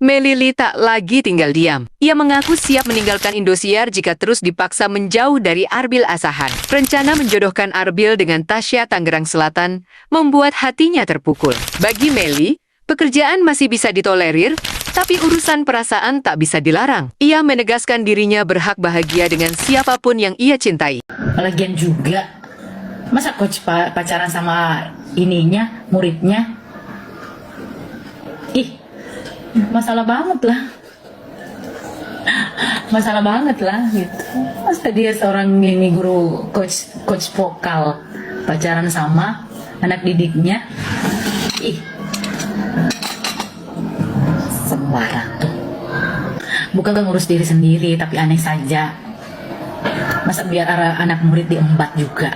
Melili tak lagi tinggal diam. Ia mengaku siap meninggalkan Indosiar jika terus dipaksa menjauh dari Arbil Asahan. Rencana menjodohkan Arbil dengan Tasya Tangerang Selatan membuat hatinya terpukul. Bagi Meli, pekerjaan masih bisa ditolerir, tapi urusan perasaan tak bisa dilarang. Ia menegaskan dirinya berhak bahagia dengan siapapun yang ia cintai. Lagian juga, masa coach pacaran sama muridnya? Ih, masalah banget lah gitu. Masa dia seorang guru coach vokal pacaran sama anak didiknya? Ih, sembarang tuh. Bukan ngurus diri sendiri, tapi aneh saja. Masa biar anak murid diembat juga?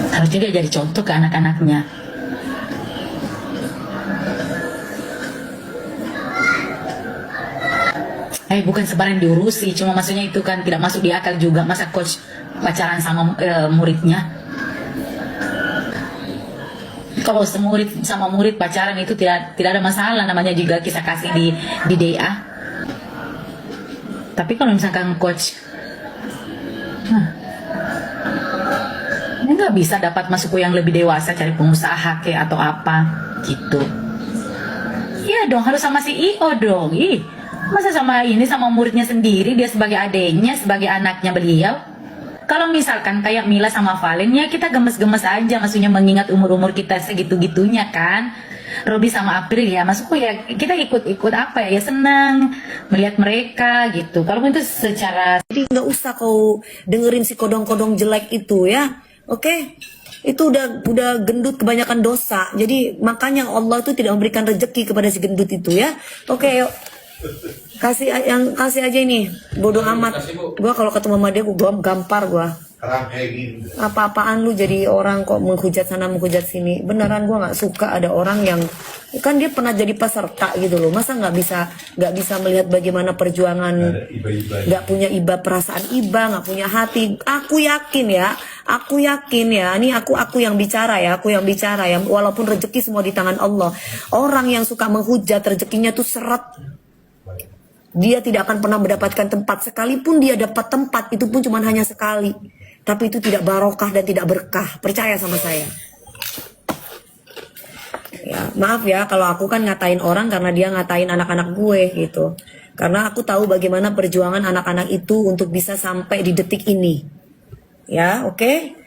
Harusnya dia jadi contoh ke anak-anaknya. Bukan sebarang diurusi, cuma maksudnya itu kan tidak masuk di akal juga. Masa coach pacaran sama muridnya? Kalau murid sama murid pacaran itu tidak ada masalah, namanya juga kisah kasih di DA. Tapi kalau misalkan coach ini nggak bisa dapat masuk yang lebih dewasa, cari pengusaha kayak atau apa gitu. Iya dong, harus sama si IO dong. Masa sama muridnya sendiri, dia sebagai adiknya, sebagai anaknya beliau. Kalau misalkan kayak Mila sama Valen, ya kita gemes-gemes aja, maksudnya mengingat umur-umur kita segitu-gitunya kan. Robi sama April ya, maksudku ya kita ikut-ikut apa ya senang melihat mereka gitu. Kalau itu secara, jadi nggak usah kau dengerin si kodong-kodong jelek itu ya, oke? Itu udah gendut kebanyakan dosa. Jadi makanya Allah itu tidak memberikan rezeki kepada si gendut itu ya. Oke, yuk. Kasih aja ini, bodoh amat. Gua kalau ketemu sama dia gua gampar gua. Apa-apaan lu jadi orang kok menghujat sana menghujat sini. Beneran gua nggak suka ada orang yang kan dia pernah jadi peserta gitu loh. Masa nggak bisa melihat bagaimana perjuangan, nggak punya perasaan nggak punya hati. Aku yakin ya, ini aku yang bicara ya, walaupun rezeki semua di tangan Allah. Orang yang suka menghujat rezekinya tuh seret. Dia tidak akan pernah mendapatkan tempat. Sekalipun dia dapat tempat, itu pun cuma hanya sekali. Tapi itu tidak barokah dan tidak berkah. Percaya sama saya. Ya, maaf ya kalau aku kan ngatain orang karena dia ngatain anak-anak gue gitu. Karena aku tahu bagaimana perjuangan anak-anak itu untuk bisa sampai di detik ini. Ya, oke?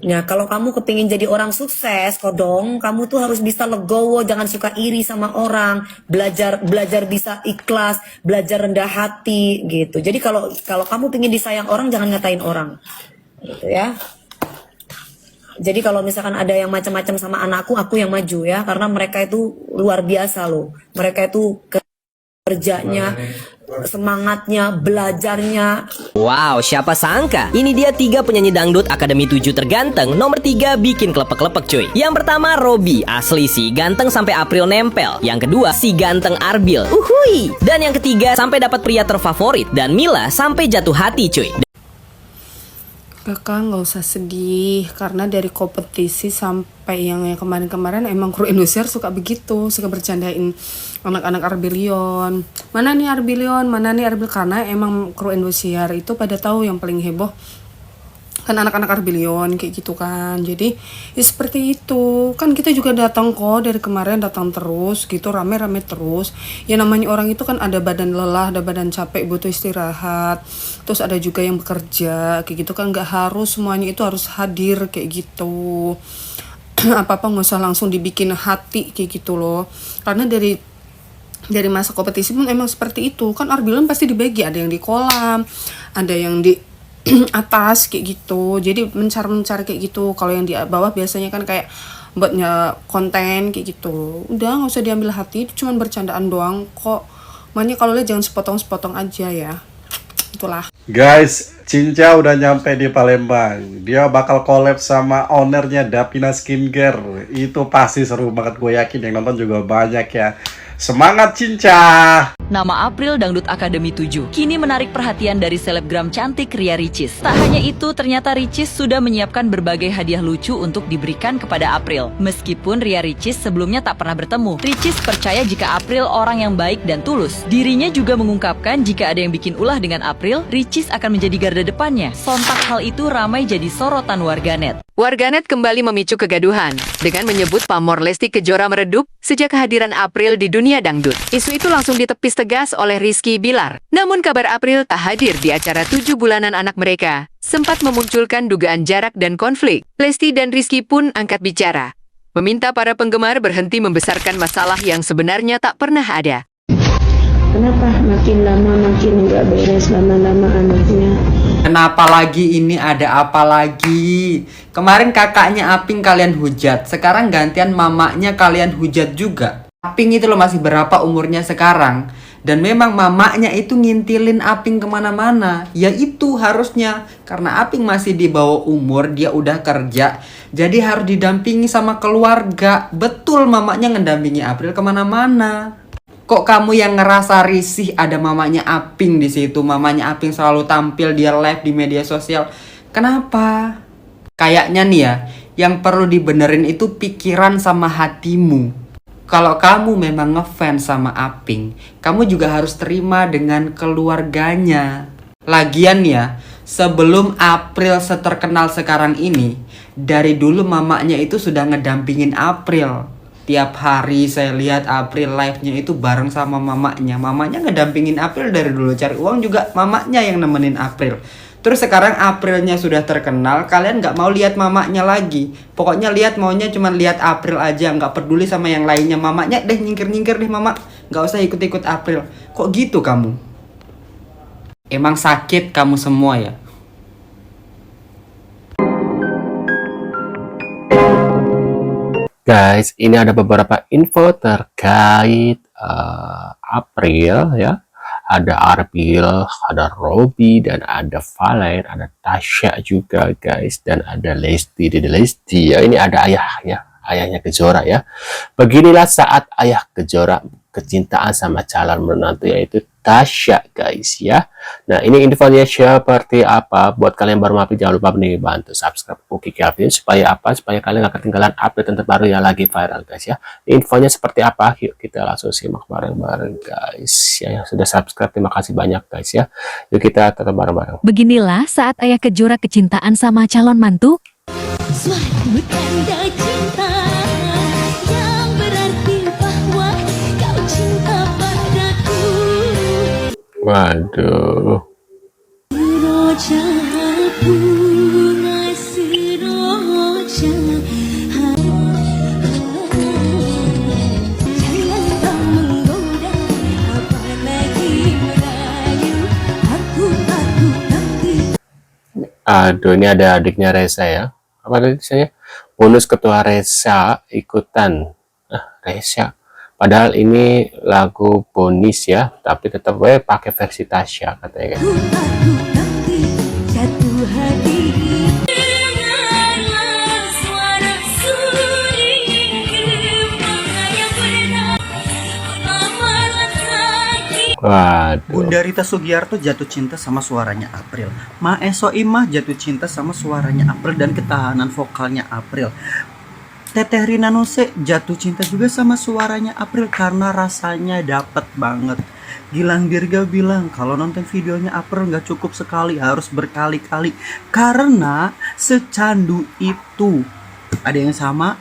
Nah, kalau kamu kepingin jadi orang sukses, kodong, kamu tuh harus bisa legowo, jangan suka iri sama orang, belajar bisa ikhlas, belajar rendah hati, gitu. Jadi kalau kamu pingin disayang orang, jangan ngatain orang, gitu ya. Jadi kalau misalkan ada yang macam-macam sama anakku, aku yang maju ya, karena mereka itu luar biasa loh. Mereka itu kerjanya, semangatnya, belajarnya. Wow, siapa sangka? Ini dia 3 penyanyi dangdut Akademi 7 terganteng. Nomor 3 bikin klepek-klepek cuy. Yang pertama Robi, asli sih ganteng sampai April nempel. Yang kedua si ganteng Arbil, uhui. Dan yang ketiga sampai dapat pria terfavorit. Dan Mila sampai jatuh hati cuy. Kakak nggak usah sedih, karena dari kompetisi sampai yang kemarin-kemarin emang kru Indosiar suka begitu, suka bercandain anak-anak Arbilion. Mana nih Arbilion, mana nih Arbil, karena emang kru Indosiar itu pada tahu yang paling heboh kan anak-anak Arbilion kayak gitu kan. Jadi ya seperti itu kan, kita juga datang kok dari kemarin, datang terus gitu, rame-rame terus. Ya namanya orang itu kan ada badan lelah, ada badan capek, butuh istirahat. Terus ada juga yang bekerja kayak gitu kan, nggak harus semuanya itu harus hadir kayak gitu. Apa-apa nggak usah langsung dibikin hati kayak gitu loh. Karena dari masa kompetisi pun emang seperti itu kan. Arbilion pasti dibagi, ada yang di kolam, ada yang di atas kayak gitu. Jadi mencar kayak gitu. Kalau yang di bawah biasanya kan kayak buatnya konten kayak gitu. Udah nggak usah diambil hati, itu cuma bercandaan doang kok. Makanya kalau lihat jangan sepotong-sepotong aja ya. Itulah. Guys, Cinca udah nyampe di Palembang. Dia bakal collab sama ownernya Davina Skincare. Itu pasti seru banget, gue yakin yang nonton juga banyak ya. Semangat Cinca! nama April Dangdut Academy 7 kini menarik perhatian dari selebgram cantik Ria Ricis. Tak hanya itu, ternyata Ricis sudah menyiapkan berbagai hadiah lucu untuk diberikan kepada April. Meskipun Ria Ricis sebelumnya tak pernah bertemu, Ricis percaya jika April orang yang baik dan tulus. Dirinya juga mengungkapkan jika ada yang bikin ulah dengan April, Ricis akan menjadi garda depannya. Sontak hal itu ramai jadi sorotan warganet. Warganet kembali memicu kegaduhan dengan menyebut pamor Lesti Kejora meredup sejak kehadiran April di dunia dangdut. Isu itu langsung ditepis tegas oleh Rizky Bilar. Namun kabar April tak hadir di acara 7 bulanan anak mereka sempat memunculkan dugaan jarak dan konflik. Lesti dan Rizky pun angkat bicara, meminta para penggemar berhenti membesarkan masalah yang sebenarnya tak pernah ada. Kenapa makin lama makin nggak beres lama-lama anaknya? Kenapa lagi ini, ada apa lagi? Kemarin kakaknya Aping kalian hujat, sekarang gantian mamanya kalian hujat juga. Aping itu loh masih berapa umurnya sekarang? Dan memang mamanya itu ngintilin Aping kemana-mana. Ya itu harusnya, karena Aping masih di bawah umur, dia udah kerja, jadi harus didampingi sama keluarga. Betul mamanya ngedampingi April kemana-mana. Kok kamu yang ngerasa risih ada mamanya Aping di situ? Mamanya Aping selalu tampil, dia live di media sosial. Kenapa? Kayaknya nih ya, yang perlu dibenerin itu pikiran sama hatimu. Kalau kamu memang ngefans sama Aping, kamu juga harus terima dengan keluarganya. Lagian ya, sebelum April seterkenal sekarang ini, dari dulu mamanya itu sudah ngedampingin April. Tiap hari saya lihat April live-nya itu bareng sama mamanya. Mamanya ngedampingin April dari dulu, cari uang juga mamanya yang nemenin April. Terus sekarang Aprilnya sudah terkenal, kalian nggak mau lihat mamanya lagi. Pokoknya maunya cuma lihat April aja, nggak peduli sama yang lainnya. Mamanya deh nyingkir-nyingkir deh mama, nggak usah ikut-ikut April. Kok gitu kamu? Emang sakit kamu semua ya? Guys, ini ada beberapa info terkait April ya. Ada Arbil, ada Robby, dan ada Valen, ada Tasya juga guys, dan ada Lesti, ya. Ini ada ayahnya Kejora ya. Beginilah saat ayah Kejora kecintaan sama calon menantu yaitu Tasya guys ya. Nah ini infonya seperti apa. Buat kalian baru mampir jangan lupa nih bantu subscribe Uki Kelvin supaya apa, supaya kalian gak ketinggalan update terbaru yang lagi viral guys ya. Infonya seperti apa, yuk kita langsung simak bareng-bareng guys ya. Yang sudah subscribe terima kasih banyak guys ya. Yuk kita tetap bareng-bareng. Beginilah saat ayah Kejora kecintaan sama calon mantu. Suatu tanda cinta yang berarti bahwa kau cinta padaku. Waduh. Roja bunga seroja, jangan kau menggoda, apalagi merayu aku nanti. Aduh, ini ada adiknya Reza ya. Apa tadi saya? Bonus ketua Reza ikutan. Reza. Padahal ini lagu bonus ya, tapi tetap pakai versi Tasya katanya. Waduh. Bunda Rita Sugiarto jatuh cinta sama suaranya April. Mae Soimah jatuh cinta sama suaranya April dan ketahanan vokalnya April. Teteh Rina Nose jatuh cinta juga sama suaranya April karena rasanya dapet banget. Gilang Dirga bilang kalau nonton videonya April nggak cukup sekali, harus berkali-kali karena secandu itu. Ada yang sama,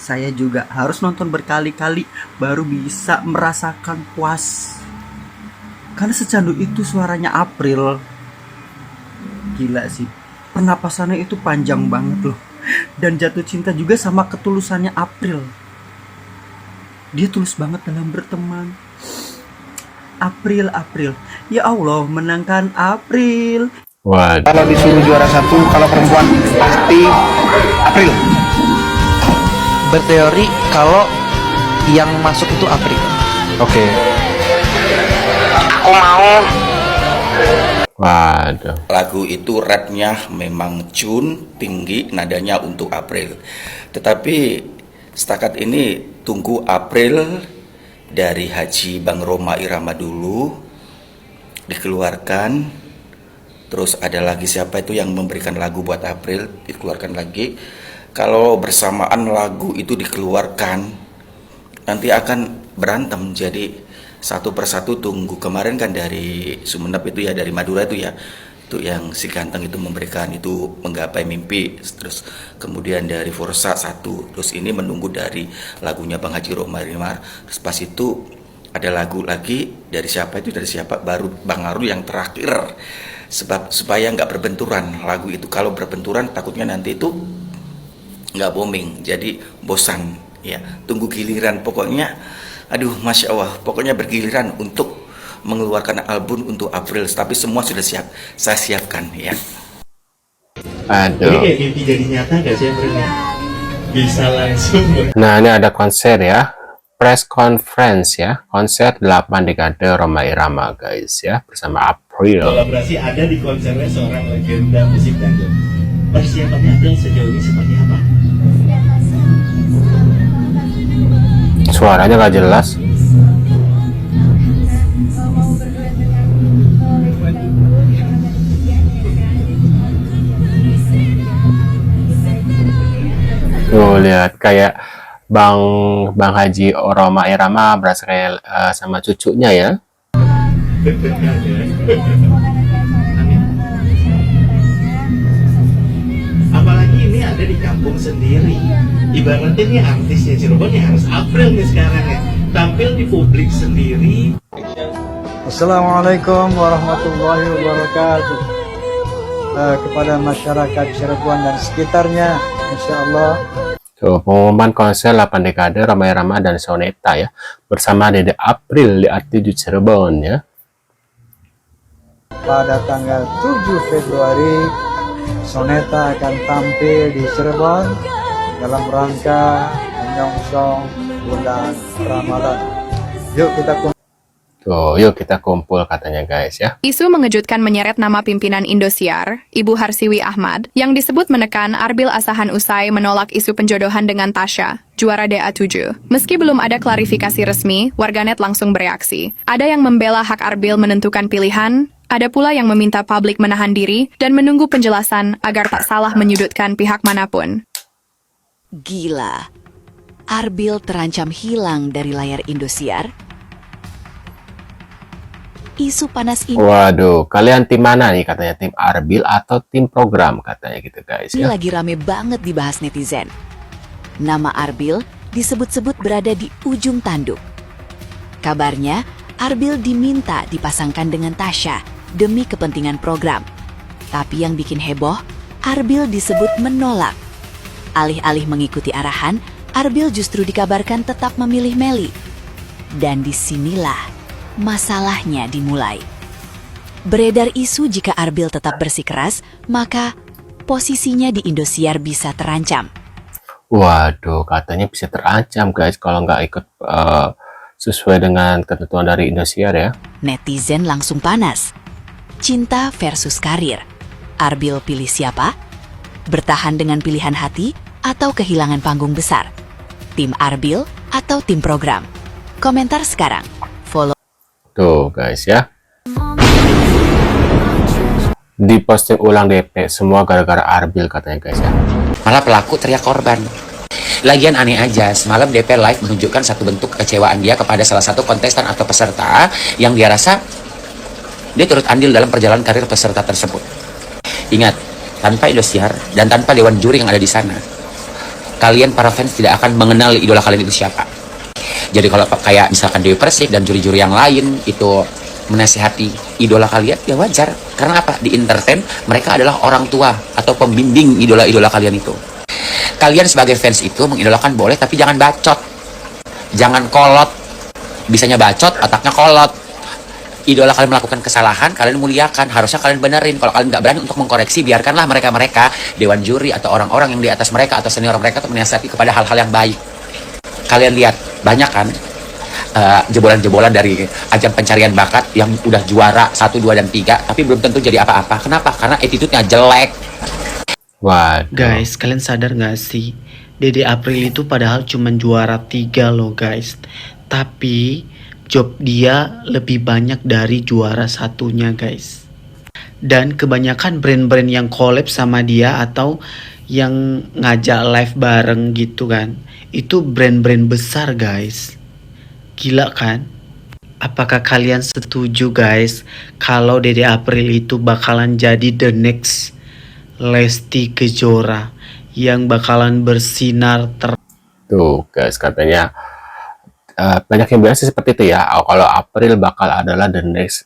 saya juga harus nonton berkali-kali baru bisa merasakan puas. Karena secandu itu suaranya April. Gila sih, pernapasannya itu panjang banget loh. Dan jatuh cinta juga sama ketulusannya April. Dia tulus banget dalam berteman. April, ya Allah menangkan April. Waduh. Kalau disuruh juara satu, kalau perempuan pasti April. Berteori kalau yang masuk itu April. Oke. Aku mau. Waduh. Lagu itu rapnya memang Jun, tinggi nadanya untuk April. Tetapi setakat ini tunggu April dari Haji Bang Roma Irama dulu dikeluarkan, terus ada lagi siapa itu yang memberikan lagu buat April, dikeluarkan lagi. Kalau bersamaan lagu itu dikeluarkan, nanti akan berantem. Jadi satu persatu tunggu. Kemarin kan dari Sumeneb itu ya, dari Madura itu ya, itu yang si ganteng itu memberikan itu menggapai mimpi. Terus kemudian dari Forsa satu, terus ini menunggu dari lagunya Bang Haji Roma Irama. Terus pas itu ada lagu lagi dari siapa itu, dari siapa, baru Bang Arul yang terakhir. Sebab supaya nggak berbenturan lagu itu. Kalau berbenturan takutnya nanti itu nggak booming, jadi bosan ya. Tunggu giliran, pokoknya aduh Masya Allah, pokoknya bergiliran untuk mengeluarkan album untuk April. Tapi semua sudah siap, saya siapkan ya. Aduh. Ini kayak mimpi jadi nyata gak sih April? Bisa langsung. Nah, ini ada konser ya, press conference ya, konser 8 dekade Roma Irama guys ya, bersama April. Kolaborasi ada di konsernya seorang legenda musik dangdut. Persiapannya April sejauh ini seperti apa? Suaranya nggak jelas. Tuh lihat, kayak Bang Haji Roma Irama berasa kayak sama cucunya ya. Apalagi ini ada di kampung sendiri. Ibaratnya nih artisnya Cirebon ya harus April nih sekarang ya, tampil di publik sendiri. Assalamualaikum warahmatullahi wabarakatuh. Kepada masyarakat Cirebon dan sekitarnya, insya Allah. Tuh, pengumuman konser 8 dekade Roma Irama dan Soneta ya, bersama Dede April di Art7 Cirebon ya. Pada tanggal 7 Februari, Soneta akan tampil di Cirebon dalam rangka menyongsong bulan Ramadan. Yuk kita kumpul katanya guys ya. Isu mengejutkan menyeret nama pimpinan Indosiar, Ibu Harsiwi Ahmad, yang disebut menekan Arbil Asahan usai menolak isu penjodohan dengan Tasya, juara DA7. Meski belum ada klarifikasi resmi, warganet langsung bereaksi. Ada yang membela hak Arbil menentukan pilihan, ada pula yang meminta publik menahan diri dan menunggu penjelasan agar tak salah menyudutkan pihak manapun. Gila, Arbil terancam hilang dari layar Indosiar. Isu panas ini. Waduh, kalian tim mana nih katanya, tim Arbil atau tim program katanya gitu guys Ini ya. lagi rame banget dibahas netizen. Nama Arbil disebut-sebut berada di ujung tanduk. Kabarnya, Arbil diminta dipasangkan dengan Tasya demi kepentingan program. Tapi yang bikin heboh, Arbil disebut menolak. Alih-alih mengikuti arahan, Arbil justru dikabarkan tetap memilih Meli. Dan disinilah masalahnya dimulai. Beredar isu jika Arbil tetap bersikeras, maka posisinya di Indosiar bisa terancam. Waduh, katanya bisa terancam guys kalau nggak ikut sesuai dengan ketentuan dari Indosiar ya. Netizen langsung panas. Cinta versus karir. Arbil pilih siapa? Bertahan dengan pilihan hati atau kehilangan panggung besar? Tim Arbil atau tim program? Komentar sekarang. Follow. Tuh guys ya. Diposting ulang DP semua gara-gara Arbil katanya guys ya. Malah pelaku teriak korban. Lagian aneh aja, semalam DP Live menunjukkan satu bentuk kekecewaan dia kepada salah satu kontestan atau peserta yang dia rasa dia turut andil dalam perjalanan karir peserta tersebut. Ingat, tanpa Indosiar dan tanpa dewan juri yang ada di sana, kalian para fans tidak akan mengenal idola kalian itu siapa. Jadi kalau kayak misalkan Dewi Persik dan juri-juri yang lain itu menasihati idola kalian, ya wajar. Karena apa? Di entertain, mereka adalah orang tua atau pembimbing idola-idola kalian itu. Kalian sebagai fans itu mengidolakan boleh, tapi jangan bacot. Jangan kolot. Bisanya bacot, otaknya kolot. Idola kalian melakukan kesalahan, kalian muliakan. Harusnya kalian benerin. Kalau kalian nggak berani untuk mengkoreksi, biarkanlah mereka-mereka, dewan juri atau orang-orang yang di atas mereka atau senior mereka itu menasihati kepada hal-hal yang baik. Kalian lihat, banyak kan jebolan-jebolan dari ajang pencarian bakat yang udah juara 1, 2, dan 3, tapi belum tentu jadi apa-apa. Kenapa? Karena attitude-nya jelek. Waduh. Guys, kalian sadar gak sih? Dede April itu padahal cuma juara 3 loh guys. Tapi job dia lebih banyak dari juara satunya guys. Dan kebanyakan brand-brand yang collab sama dia atau yang ngajak live bareng gitu kan, itu brand-brand besar guys. Gila kan? Apakah kalian setuju guys kalau Dede April itu bakalan jadi the next Lesti Kejora yang bakalan bersinar Tuh guys, katanya banyak yang bilang sih seperti itu ya. Kalau April bakal adalah the next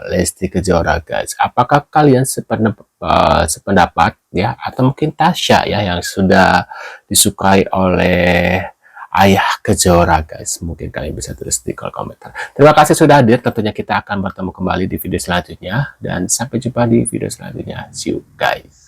Lesti Kejora guys. Apakah kalian sependapat ya, atau mungkin Tasya ya yang sudah disukai oleh Ayah Kejora guys? Mungkin kalian bisa tulis di kolom komentar. Terima kasih sudah hadir. Tentunya kita akan bertemu kembali di video selanjutnya, dan sampai jumpa di video selanjutnya. See you guys.